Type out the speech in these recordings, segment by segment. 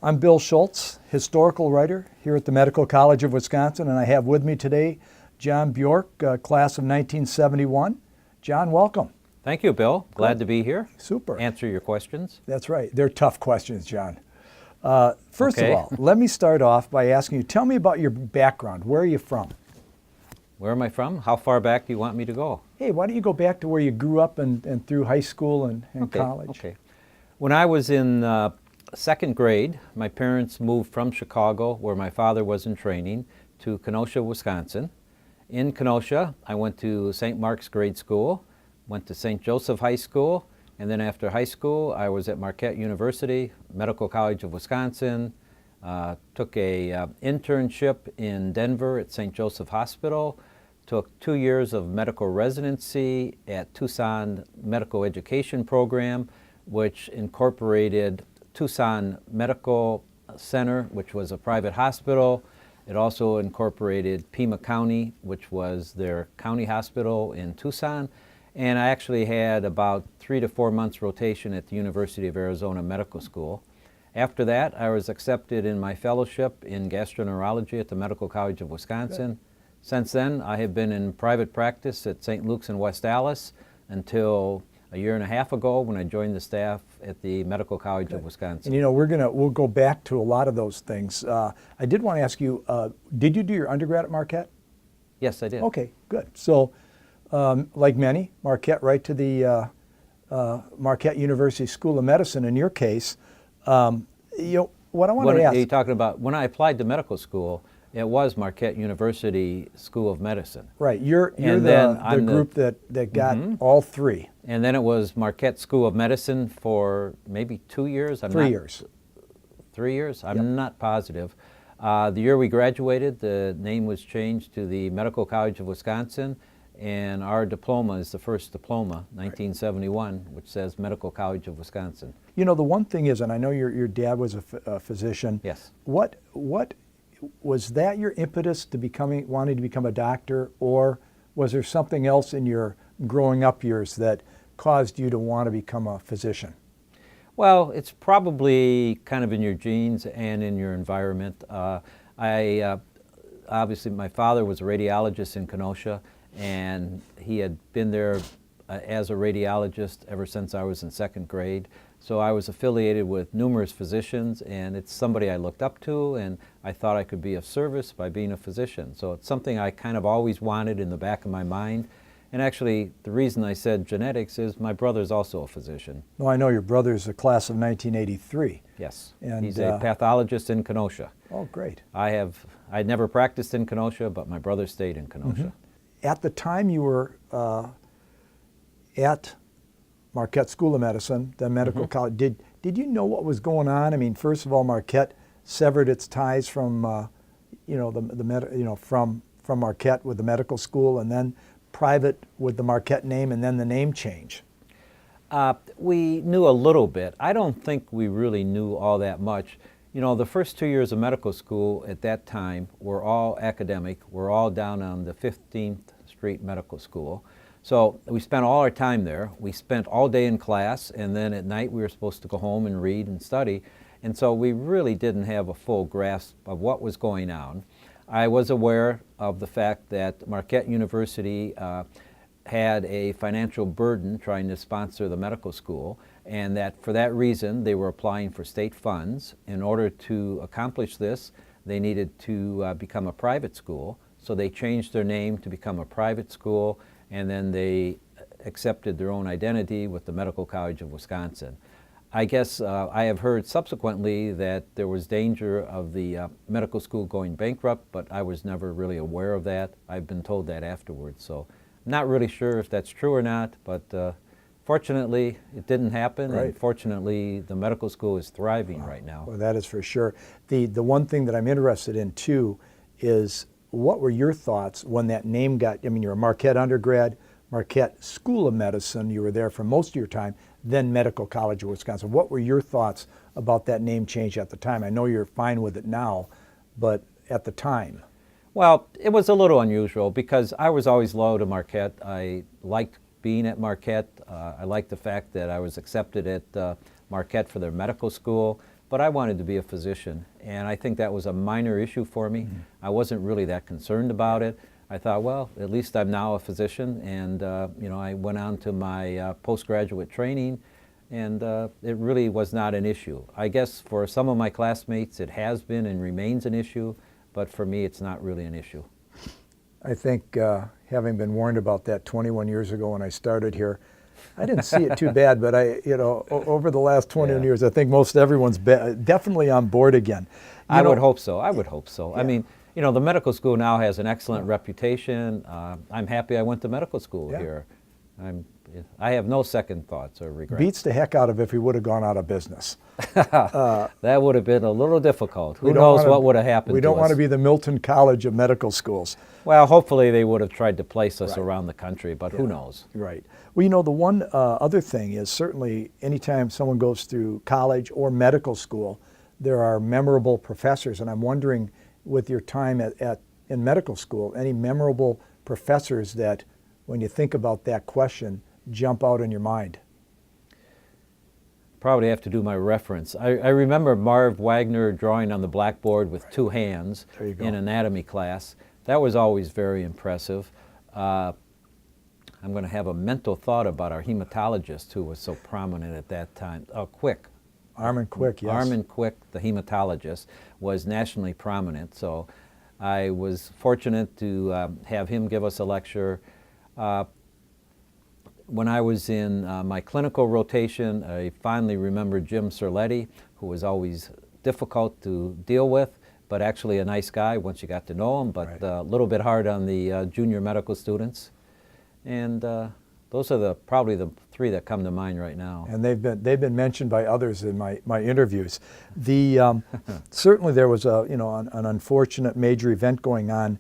I'm Bill Schultz, historical writer here at the Medical College of Wisconsin, and I have with me today John Bjork, class of 1971. John, welcome. Thank you, Bill. Glad to be here. Super. Answer your questions. That's right. They're tough questions, John. First Okay. of all, let me start off by asking you, tell me about your background. Where are you from? Where am I from? How far back do you want me to go? Hey, why don't you go back to where you grew up and through high school and college? Okay. When I was in second grade, my parents moved from Chicago, where my father was in training, to Kenosha, Wisconsin. In Kenosha, I went to St. Mark's Grade School, went to St. Joseph High School, and then after high school, I was at Marquette University, Medical College of Wisconsin, took a internship in Denver at St. Joseph Hospital, took 2 years of medical residency at Tucson Medical Education Program, which incorporated Tucson Medical Center, which was a private hospital. It also incorporated Pima County, which was their county hospital in Tucson. And I actually had about 3 to 4 months rotation at the University of Arizona Medical School. After that, I was accepted in my fellowship in gastroenterology at the Medical College of Wisconsin. Good. Since then, I have been in private practice at St. Luke's in West Allis until a year and a half ago when I joined the staff at the Medical College Good. of Wisconsin. And you know, we'll go back to a lot of those things. I did want to ask you, did you do your undergrad at Marquette? Yes, I did. Okay, good. So, like many, Marquette, right to the Marquette University School of Medicine. In your case, what I want to ask. Are you talking about when I applied to medical school? It was Marquette University School of Medicine. Right, you're the group that got all three. And then it was Marquette School of Medicine for maybe 2 years? 3 years. 3 years? I'm not positive. The year we graduated, the name was changed to the Medical College of Wisconsin, and our diploma is the first diploma, 1971, which says Medical College of Wisconsin. You know, the one thing is, and I know your dad was a physician. Yes. What was that your impetus to wanting to become a doctor, or was there something else in your growing up years that caused you to want to become a physician? Well, it's probably kind of in your genes and in your environment. Obviously, my father was a radiologist in Kenosha, and he had been there as a radiologist ever since I was in second grade. So I was affiliated with numerous physicians, and it's somebody I looked up to, and I thought I could be of service by being a physician. So it's something I kind of always wanted in the back of my mind. And actually, the reason I said genetics is my brother's also a physician. Well, I know your brother's a class of 1983. Yes, and he's a pathologist in Kenosha. Oh, great. I never practiced in Kenosha, but my brother stayed in Kenosha. Mm-hmm. At the time you were at Marquette School of Medicine, the medical college, did you know what was going on? I mean, first of all, Marquette severed its ties from from Marquette with the medical school, and then private with the Marquette name, and then the name change. We knew a little bit. I don't think we really knew all that much. You know, the first 2 years of medical school at that time were all academic. We're all down on the 15th Street Medical School. So we spent all our time there. We spent all day in class, and then at night we were supposed to go home and read and study. And so we really didn't have a full grasp of what was going on. I was aware of the fact that Marquette University had a financial burden trying to sponsor the medical school, and that for that reason they were applying for state funds. In order to accomplish this, they needed to become a private school. So they changed their name to become a private school, and then they accepted their own identity with the Medical College of Wisconsin. I guess I have heard subsequently that there was danger of the medical school going bankrupt, but I was never really aware of that. I've been told that afterwards, so I'm not really sure if that's true or not, but fortunately it didn't happen, right. And fortunately the medical school is thriving right now. Well, that is for sure. The one thing that I'm interested in too is, what were your thoughts when that name got, I mean, you're a Marquette undergrad, Marquette School of Medicine, you were there for most of your time, then Medical College of Wisconsin. What were your thoughts about that name change at the time? I know you're fine with it now, but at the time. Well, it was a little unusual because I was always loyal to Marquette. I liked being at Marquette. I liked the fact that I was accepted at Marquette for their medical school. but I wanted to be a physician, and I think that was a minor issue for me. I wasn't really that concerned about it. I thought, well, at least I'm now a physician, and you know, I went on to my postgraduate training, and it really was not an issue. I guess for some of my classmates it has been and remains an issue, but for me it's not really an issue. I think having been warned about that 21 years ago when I started here, I didn't see it too bad, but over the last 21 years, I think most everyone's definitely on board again. I would hope so. I would hope so. Yeah. I mean, you know, the medical school now has an excellent reputation. I'm happy I went to medical school here. I have no second thoughts or regrets. Beats the heck out of if we would have gone out of business. That would have been a little difficult. Who knows what would have happened We don't to want us. to be the Milton College of medical schools. Well, hopefully they would have tried to place us around the country, but who knows? Right. Well, you know, the one other thing is certainly anytime someone goes through college or medical school, there are memorable professors, and I'm wondering, with your time in medical school, any memorable professors that, when you think about that question, jump out in your mind? Probably have to do my reference. I remember Marv Wagner drawing on the blackboard with two hands in anatomy class. That was always very impressive. I'm going to have a mental thought about our hematologist who was so prominent at that time. Quick. Armin Quick, yes. Armin Quick, the hematologist, was nationally prominent. So I was fortunate to have him give us a lecture. When I was in my clinical rotation, I finally remembered Jim Cerletti, who was always difficult to deal with, but actually a nice guy once you got to know him, but a little bit hard on the junior medical students. And those are probably the three that come to mind right now. And they've been mentioned by others in my interviews. Certainly there was an unfortunate major event going on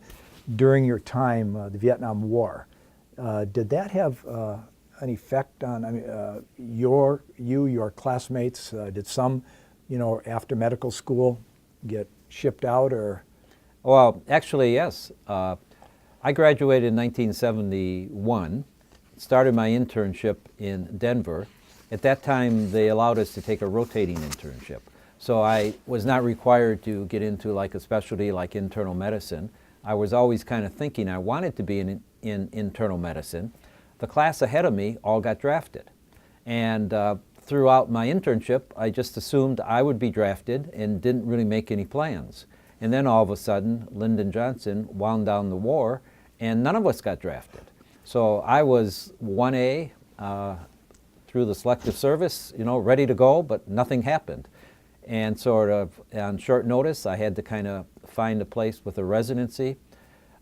during your time, the Vietnam War. Did that have an effect on your classmates? Did some, after medical school, get shipped out or? Well, actually, yes. I graduated in 1971, started my internship in Denver. At that time, they allowed us to take a rotating internship. So I was not required to get into like a specialty like internal medicine. I was always kind of thinking I wanted to be in internal medicine. The class ahead of me all got drafted. And throughout my internship, I just assumed I would be drafted and didn't really make any plans. And then all of a sudden, Lyndon Johnson wound down the war, and none of us got drafted. So I was 1A through the selective service, ready to go, but nothing happened. And sort of on short notice, I had to kind of find a place with a residency.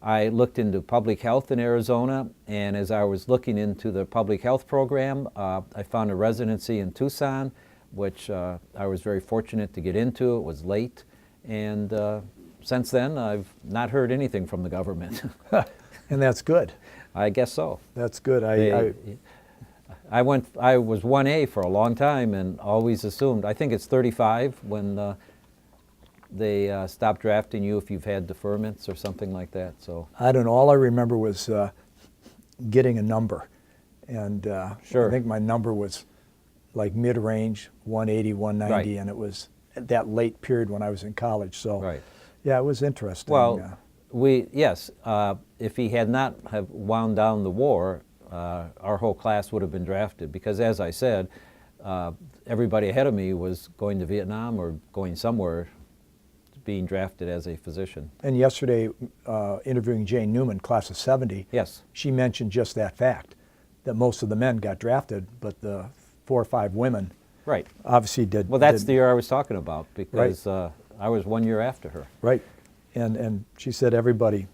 I looked into public health in Arizona, and as I was looking into the public health program, I found a residency in Tucson, which I was very fortunate to get into. It was late, and since then I've not heard anything from the government. And that's good. I guess so. That's good. I was 1A for a long time and always assumed, I think it's 35 when they stop drafting you if you've had deferments or something like that. So I don't know. All I remember was getting a number, and I think my number was like mid-range, 180, 190, and it was that late period when I was in college. So yeah, it was interesting. Well, if he had not have wound down the war, our whole class would have been drafted because, as I said, everybody ahead of me was going to Vietnam or going somewhere, being drafted as a physician. And yesterday, interviewing Jane Newman, class of 70, she mentioned just that fact, that most of the men got drafted, but the 4 or 5 women obviously did. Well, that's the year I was talking about because I was 1 year after her. Right. And she said everybody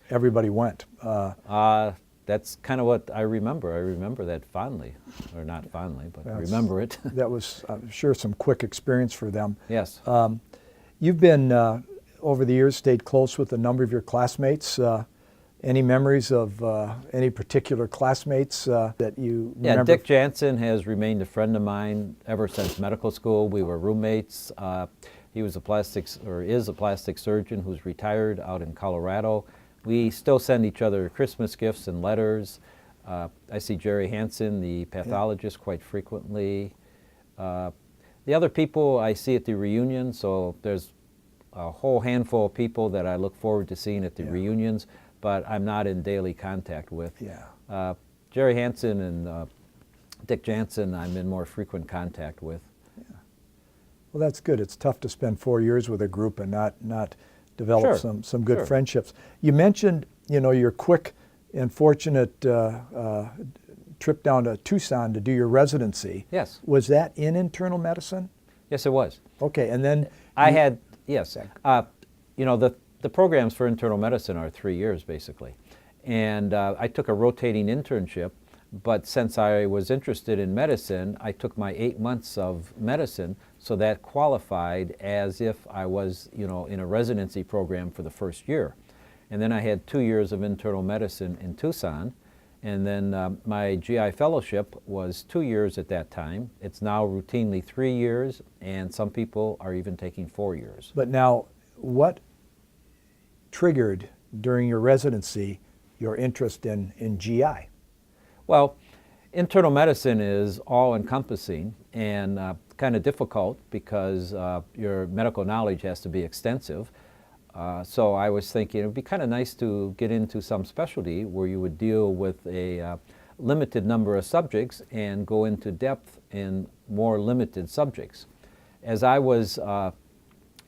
went. That's kind of what I remember. I remember that fondly, or not fondly, but I remember it. That was, I'm sure, some quick experience for them. Yes. You've been, over the years, stayed close with a number of your classmates. Any memories of any particular classmates that you remember? Yeah, Dick Jansen has remained a friend of mine ever since medical school. We were roommates. He was is a plastic surgeon who's retired out in Colorado. We still send each other Christmas gifts and letters. I see Jerry Hansen, the pathologist, quite frequently. The other people I see at the reunion, so there's a whole handful of people that I look forward to seeing at the reunions, but I'm not in daily contact with. Yeah. Jerry Hansen and Dick Jansen I'm in more frequent contact with. Well, that's good. It's tough to spend 4 years with a group and not develop Sure. some good Sure. friendships. You mentioned, your quick and fortunate trip down to Tucson to do your residency. Yes. Was that in internal medicine? Yes, it was. Okay, and then I you- had, yes. The programs for internal medicine are 3 years, basically. And I took a rotating internship, but since I was interested in medicine, I took my 8 months of medicine, so that qualified as if I was, in a residency program for the first year. And then I had 2 years of internal medicine in Tucson, and then my GI fellowship was 2 years at that time. It's now routinely 3 years, and some people are even taking 4 years. But now, what triggered during your residency your interest in GI? Well, internal medicine is all-encompassing and kind of difficult because your medical knowledge has to be extensive. So I was thinking it would be kind of nice to get into some specialty where you would deal with a limited number of subjects and go into depth in more limited subjects. As I was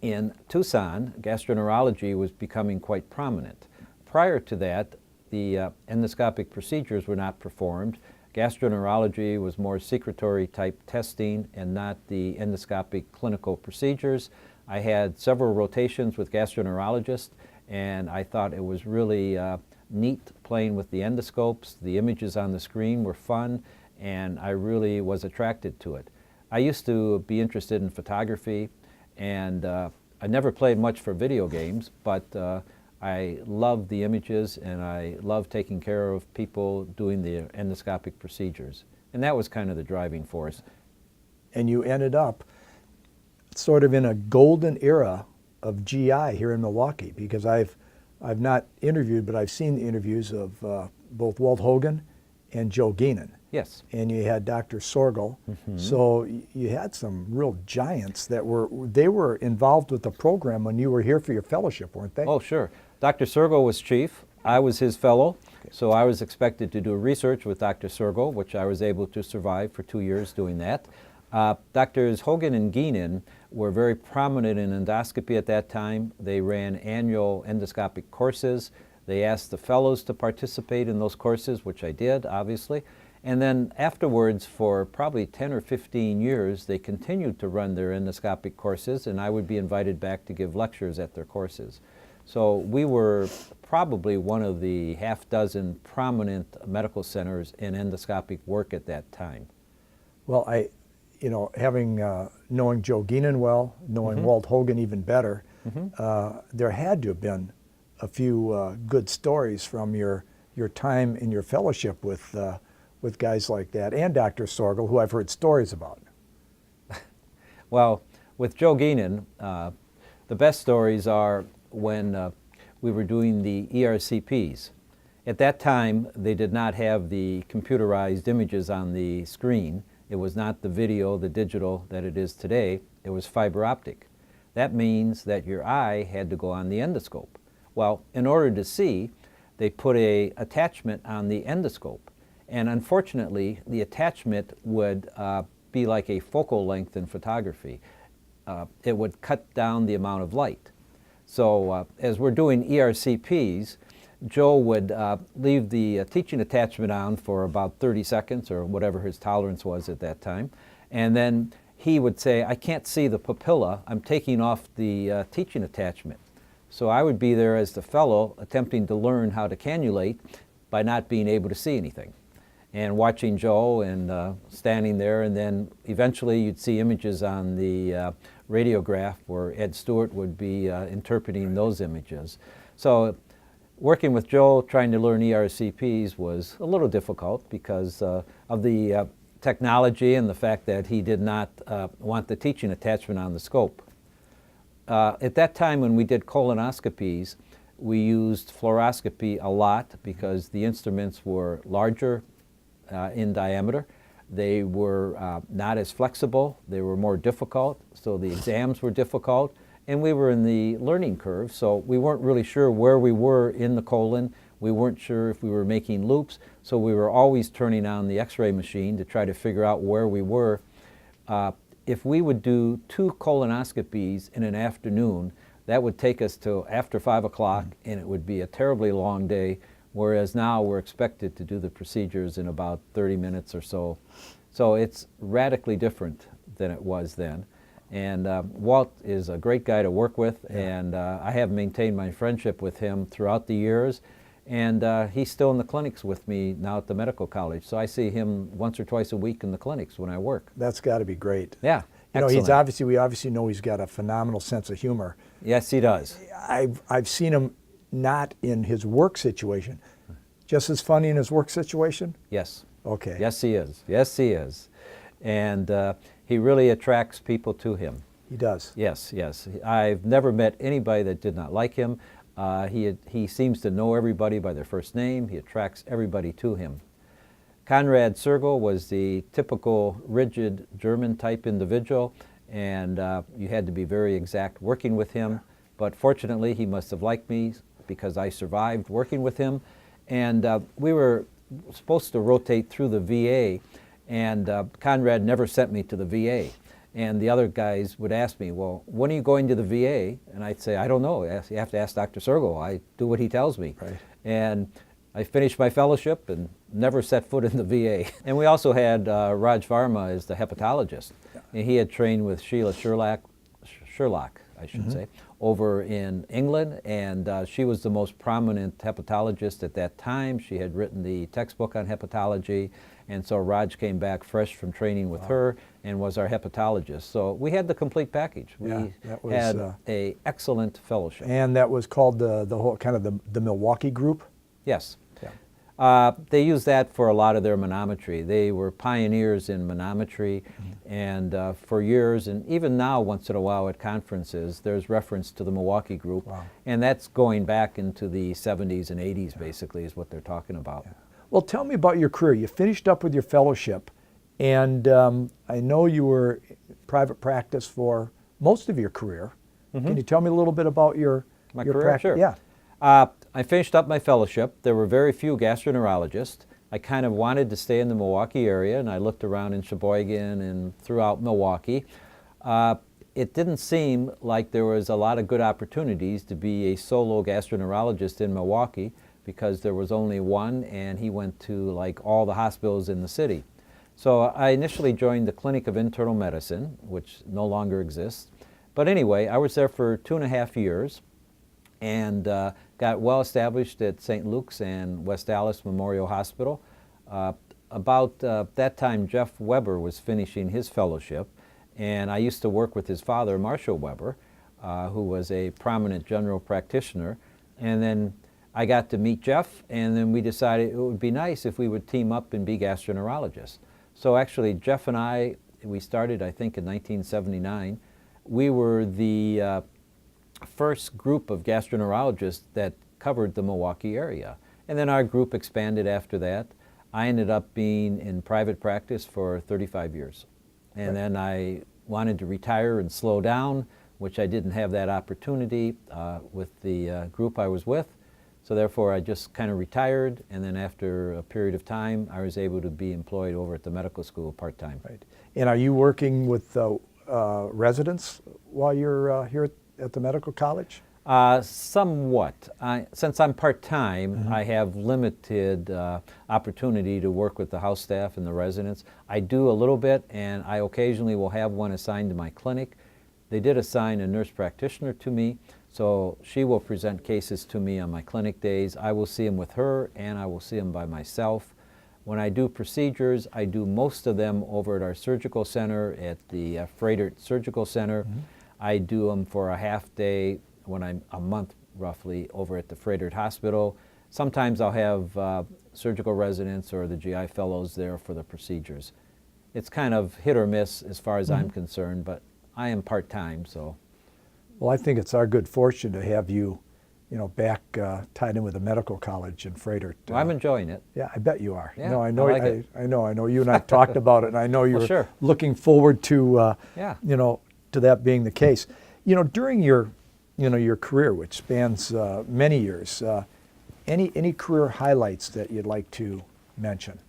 in Tucson, gastroenterology was becoming quite prominent. Prior to that, the endoscopic procedures were not performed. Gastroenterology was more secretory type testing and not the endoscopic clinical procedures. I had several rotations with gastroenterologists, and I thought it was really neat playing with the endoscopes. The images on the screen were fun, and I really was attracted to it. I used to be interested in photography, and I never played much for video games, but I love the images, and I love taking care of people doing the endoscopic procedures. And that was kind of the driving force. And you ended up sort of in a golden era of GI here in Milwaukee, because I've not interviewed, but I've seen the interviews of both Walt Hogan and Joe Geenan. Yes. And you had Dr. Sorgel. So you had some real giants that were involved with the program when you were here for your fellowship, weren't they? Oh, sure. Dr. Sorgel was chief. I was his fellow. So I was expected to do research with Dr. Sorgel, which I was able to survive for 2 years doing that. Doctors Hogan and Geenan were very prominent in endoscopy at that time. They ran annual endoscopic courses. They asked the fellows to participate in those courses, which I did, obviously. And then afterwards, for probably 10 or 15 years, they continued to run their endoscopic courses, and I would be invited back to give lectures at their courses. So we were probably one of the half dozen prominent medical centers in endoscopic work at that time. Well, having knowing Joe Geenan well, knowing Walt Hogan even better, there had to have been a few good stories from your time in your fellowship with guys like that, and Dr. Sorgel, who I've heard stories about. Well, with Joe Geenan, the best stories are when we were doing the ERCPs. At that time, they did not have the computerized images on the screen. It was not the video, the digital that it is today. It was fiber optic. That means that your eye had to go on the endoscope. Well, in order to see, they put an attachment on the endoscope. And unfortunately, the attachment would be like a focal length in photography. It would cut down the amount of light. So as we're doing ERCPs, Joe would leave the teaching attachment on for about 30 seconds or whatever his tolerance was at that time. And then he would say, I can't see the papilla, I'm taking off the teaching attachment. So I would be there as the fellow attempting to learn how to cannulate by not being able to see anything. And watching Joe and standing there, and then eventually you'd see images on the radiograph where Ed Stewart would be interpreting those images. So working with Joe, trying to learn ERCPs was a little difficult because of the technology and the fact that he did not want the teaching attachment on the scope. At that time when we did colonoscopies, we used fluoroscopy a lot because the instruments were larger in diameter. They were not as flexible. They were more difficult, so the exams were difficult. And we were in the learning curve, so we weren't really sure where we were in the colon. We weren't sure if we were making loops, so we were always turning on the x-ray machine to try to figure out where we were. If we would do 2 colonoscopies in an afternoon, that would take us till after 5 o'clock, and it would be a terribly long day, whereas now we're expected to do the procedures in about 30 minutes or so. So it's radically different than it was then. And Walt is a great guy to work with, and I have maintained my friendship with him throughout the years. And he's still in the clinics with me now at the medical college. So I see him once or twice a week in the clinics when I work. That's got to be great. Yeah, You know, excellent. we obviously know he's got a phenomenal sense of humor. Yes, he does. I've seen him not in his work situation. Just as funny in his work situation? Yes. Okay. Yes, he is. Yes, he is. And he really attracts people to him. He does. Yes, yes. I've never met anybody that did not like him. He seems to know everybody by their first name. He attracts everybody to him. Konrad Sergel was the typical rigid German type individual, and you had to be very exact working with him. But fortunately, he must have liked me because I survived working with him. And we were supposed to rotate through the VA, and Konrad never sent me to the VA. And the other guys would ask me, well, when are you going to the VA? And I'd say, I don't know. You have to ask Dr. Sergel. I do what he tells me. Right. And I finished my fellowship and never set foot in the VA. And we also had Raj Varma as the hepatologist. And he had trained with Sheila Sherlock, I should say, over in England. And she was the most prominent hepatologist at that time. She had written the textbook on hepatology. And so Raj came back fresh from training with her and was our hepatologist. So we had the complete package. We had an excellent fellowship. And that was called the whole kind of the Milwaukee group? Yes. Yeah. They used that for a lot of their manometry. They were pioneers in manometry, and for years, and even now once in a while at conferences, there's reference to the Milwaukee group. Wow. And that's going back into the 70s and 80s, basically, is what they're talking about. Yeah. Well, tell me about your career. You finished up with your fellowship, and I know you were in private practice for most of your career. Can you tell me a little bit about your career? practice? Sure. Yeah. I finished up my fellowship. There were very few gastroenterologists. I kind of wanted to stay in the Milwaukee area, and I looked around in Sheboygan and throughout Milwaukee. It didn't seem like there was a lot of good opportunities to be a solo gastroenterologist in Milwaukee, because there was only one, and he went to like all the hospitals in the city. So I initially joined the Clinic of Internal Medicine, which no longer exists. But anyway, I was there for 2.5 years and got well established at St. Luke's and West Dallas Memorial Hospital. About that time, Jeff Weber was finishing his fellowship, and I used to work with his father, Marshall Weber, who was a prominent general practitioner. And then I got to meet Jeff, and then we decided it would be nice if we would team up and be gastroenterologists. So actually, Jeff and I, we started, I think, in 1979. We were the first group of gastroenterologists that covered the Milwaukee area. And then our group expanded after that. I ended up being in private practice for 35 years. And then I wanted to retire and slow down, which I didn't have that opportunity with the group I was with. So therefore, I just kind of retired, and then after a period of time, I was able to be employed over at the medical school part-time. Right. And are you working with residents while you're here at the medical college? Somewhat. Since I'm part-time, I have limited opportunity to work with the house staff and the residents. I do a little bit, and I occasionally will have one assigned to my clinic. They did assign a nurse practitioner to me, so she will present cases to me on my clinic days. I will see them with her, and I will see them by myself. When I do procedures, I do most of them over at our surgical center at the Fredert Surgical Center. I do them for a half day when I'm a month roughly over at the Fredert Hospital. Sometimes I'll have surgical residents or the GI fellows there for the procedures. It's kind of hit or miss as far as I'm concerned, but I am part-time, so. Well, I think it's our good fortune to have you back tied in with a medical college in Frederick. Well, I'm enjoying it. Yeah, I bet you are. Yeah, No, I like it. I know. You and I talked about it, and I know you're sure. looking forward to, Yeah. to that being the case. During your, your career, which spans many years, any career highlights that you'd like to mention?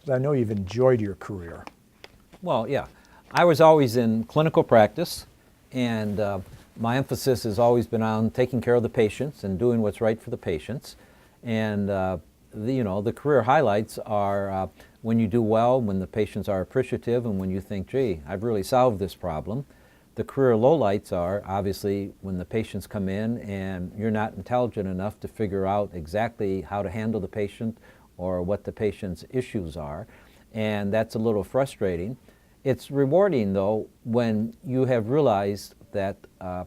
'Cause I know you've enjoyed your career. Well, yeah. I was always in clinical practice, and my emphasis has always been on taking care of the patients and doing what's right for the patients. And the career highlights are when you do well, when the patients are appreciative, and when you think, gee, I've really solved this problem. The career lowlights are obviously when the patients come in and you're not intelligent enough to figure out exactly how to handle the patient or what the patient's issues are, and that's a little frustrating. It's rewarding, though, when you have realized that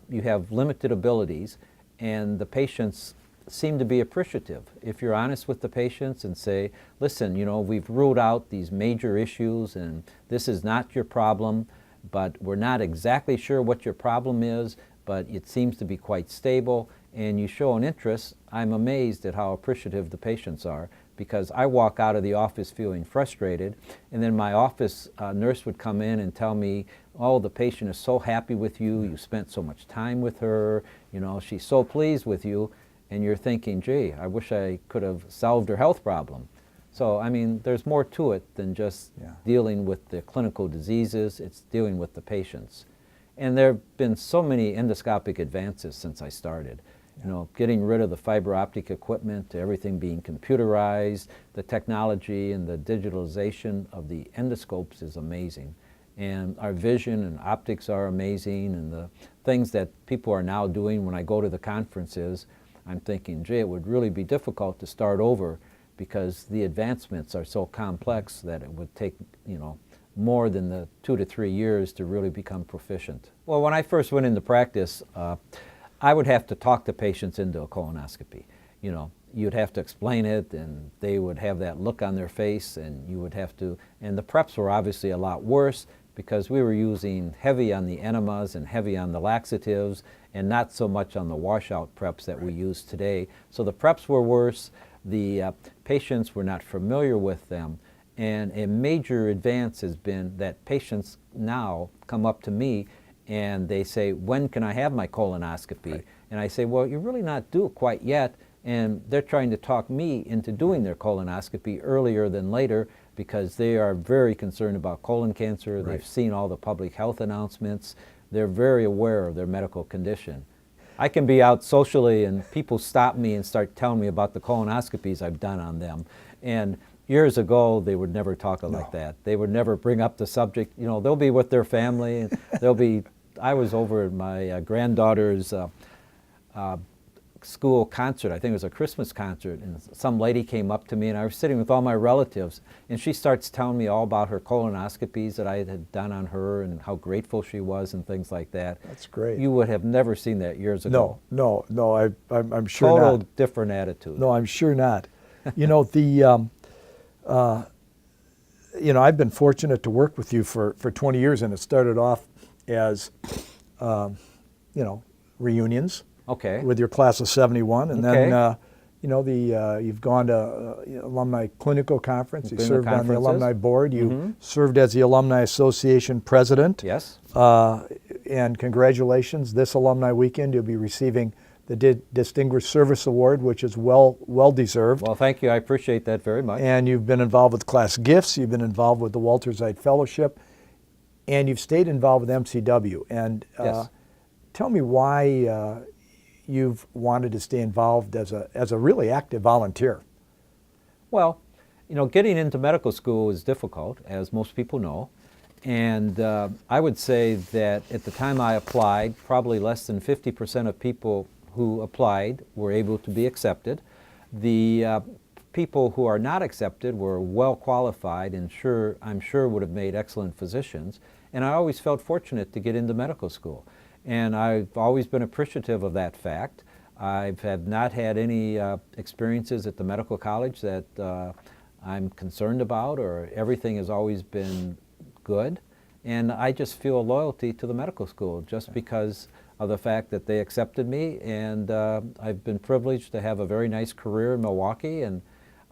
you have limited abilities and the patients seem to be appreciative. If you're honest with the patients and say, listen, we've ruled out these major issues and this is not your problem, but we're not exactly sure what your problem is, but it seems to be quite stable, and you show an interest, I'm amazed at how appreciative the patients are, because I walk out of the office feeling frustrated, and then my office nurse would come in and tell me, oh, the patient is so happy with you, you spent so much time with her, she's so pleased with you, and you're thinking, gee, I wish I could have solved her health problem. So, I mean, there's more to it than just dealing with the clinical diseases, it's dealing with the patients. And there have been so many endoscopic advances since I started. Getting rid of the fiber optic equipment, to everything being computerized, the technology and the digitalization of the endoscopes is amazing. And our vision and optics are amazing, and the things that people are now doing when I go to the conferences, I'm thinking, gee, it would really be difficult to start over because the advancements are so complex that it would take, more than the 2 to 3 years to really become proficient. Well, when I first went into practice, I would have to talk the patients into a colonoscopy. You'd have to explain it, and they would have that look on their face, and you would have to, and the preps were obviously a lot worse because we were using heavy on the enemas and heavy on the laxatives and not so much on the washout preps that we use today. So the preps were worse, the patients were not familiar with them, and a major advance has been that patients now come up to me and they say, when can I have my colonoscopy? Right. And I say, well, you're really not due quite yet, and they're trying to talk me into doing their colonoscopy earlier than later because they are very concerned about colon cancer. Right. They've seen all the public health announcements. They're very aware of their medical condition. I can be out socially and people stop me and start telling me about the colonoscopies I've done on them. And years ago, they would never talk like that. They would never bring up the subject. They'll be with their family, and they'll be. I was over at my granddaughter's school concert. I think it was a Christmas concert, and some lady came up to me, and I was sitting with all my relatives, and she starts telling me all about her colonoscopies that I had done on her and how grateful she was and things like that. That's great. You would have never seen that years ago. No, I'm sure not. Total different attitude. No, I'm sure not. I've been fortunate to work with you for 20 years, and it started off as, reunions. Okay. With your class of '71, and then you've gone to alumni clinical conference. You served on the alumni board. You served as the Alumni Association president. Yes. And congratulations! This alumni weekend, you'll be receiving the Distinguished Service Award, which is well deserved. Well, thank you. I appreciate that very much. And you've been involved with class gifts. You've been involved with the Walter Zeit Fellowship, and you've stayed involved with MCW. And yes. Tell me why you've wanted to stay involved as a really active volunteer. Well, getting into medical school is difficult, as most people know. And I would say that at the time I applied, probably less than 50% of people who applied were able to be accepted. The people who are not accepted were well qualified and I'm sure would have made excellent physicians. And I always felt fortunate to get into medical school. And I've always been appreciative of that fact. I have not had any experiences at the medical college that I'm concerned about, or everything has always been good. And I just feel a loyalty to the medical school just because of the fact that they accepted me, and I've been privileged to have a very nice career in Milwaukee, and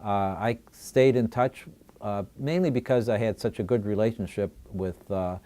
I stayed in touch mainly because I had such a good relationship with the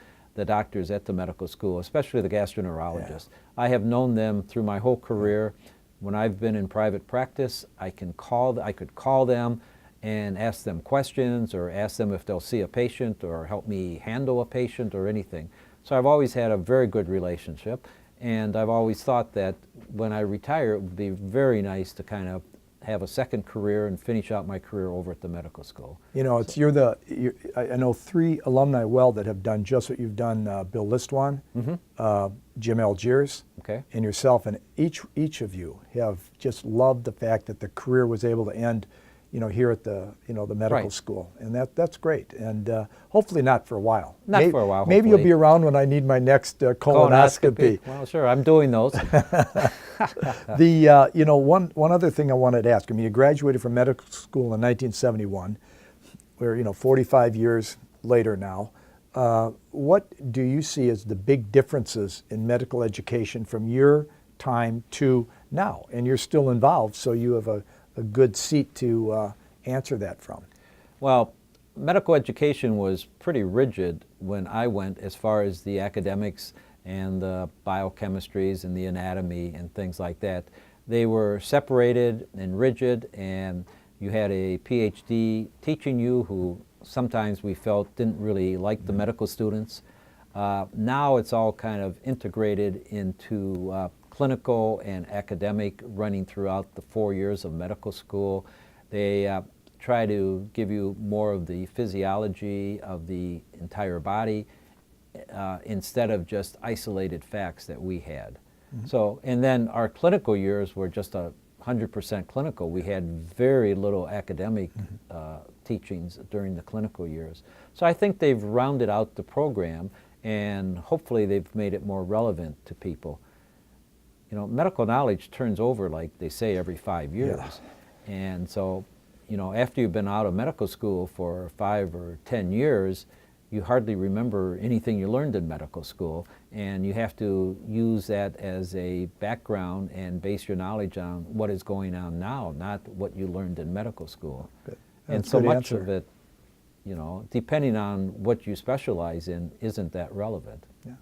doctors at the medical school, especially the gastroenterologists. Yeah. I have known them through my whole career. When I've been in private practice, I could call them and ask them questions, or ask them if they'll see a patient or help me handle a patient or anything. So I've always had a very good relationship, and I've always thought that when I retire, it would be very nice to kind of have a second career and finish out my career over at the medical school. You know, it's I know 3 alumni well that have done just what you've done. Bill Listwan, Jim Algiers, and yourself, and each of you have just loved the fact that the career was able to end, you know, here at the the medical school, and that's great. And hopefully not for a while. Not for a while. Maybe you'll be around when I need my next colonoscopy. Well, sure, I'm doing those. You know, one other thing I wanted to ask. I mean, you graduated from medical school in 1971. We're 45 years later now. What do you see as the big differences in medical education from your time to now? And you're still involved, so you have a good seat to answer that from. Well, medical education was pretty rigid when I went, as far as the academics and the biochemistries and the anatomy and things like that. They were separated and rigid, and you had a PhD teaching you who sometimes we felt didn't really like the medical students. Now it's all kind of integrated into clinical and academic, running throughout the 4 years of medical school. They try to give you more of the physiology of the entire body instead of just isolated facts that we had. So, and then our clinical years were just 100% clinical. We had very little academic teachings during the clinical years. So I think they've rounded out the program, and hopefully they've made it more relevant to people. You know, medical knowledge turns over, like they say, every 5 years. Yeah. And so, you know, after you've been out of medical school for 5 or 10 years, you hardly remember anything you learned in medical school, and you have to use that as a background and base your knowledge on what is going on now, not what you learned in medical school. Good. And so much of it, you know, depending on what you specialize in, isn't that relevant. Yeah.